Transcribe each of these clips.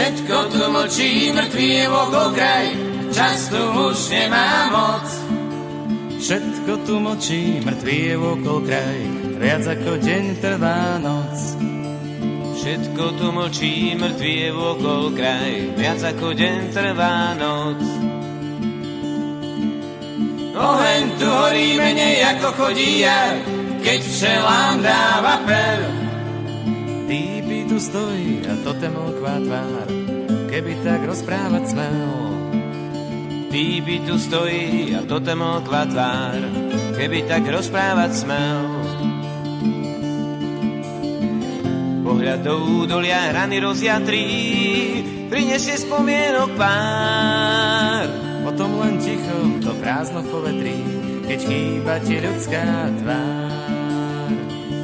Všetko tu mlčí, mŕtvý je okolo kraj, čas tu už nemá moc. Všetko tu mlčí, mŕtvý je okolo kraj, viac ako deň trvá noc. Všetko tu mlčí, mŕtvý je okolo kraj, viac ako deň trvá noc. Oheň tu horí menej ako chodí jar, keď včelám dáva per. Týpy tu stojí a totem okvá tvár, keby tak rozprávať smel. Týpy tu stojí a totem okvá tvár, keby tak rozprávať smel. Pohľad do údolia rany rozjatrí, prinesie spomienok pár. Potom len ticho, to prázdno v povetrí, keď chýba ti ľudská tvár.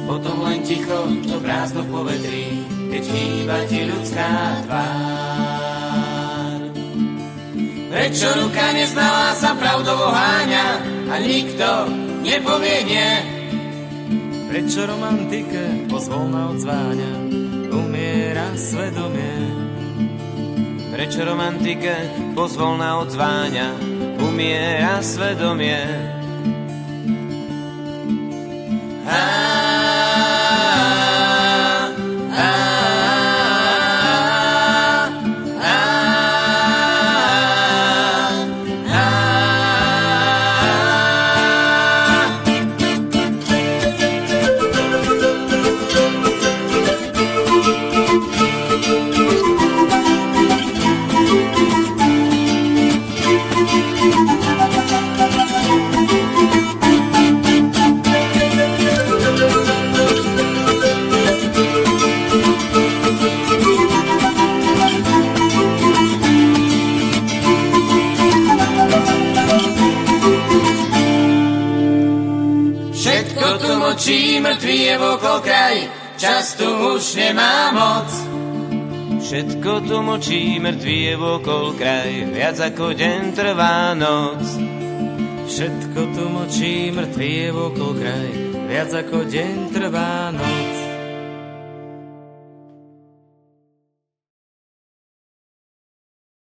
Potom len ticho, to prázdno v povetrí, keď chýba ti ľudská tvár. Prečo ruka neznalá sa pravdou oháňa a nikto nepovie nie? Prečo romantike pozvolna odzváňa, umiera svedomie? Prečo romantike pozvolna odzváňa, umiera svedomie? Mŕtvý je okolo kraj, čas tu už nemá moc. Všetko tu mlčí, mŕtvý je okolo kraj, viac ako deň trvá noc. Všetko tu mlčí, mŕtvý je okolo kraj, viac ako deň trvá noc.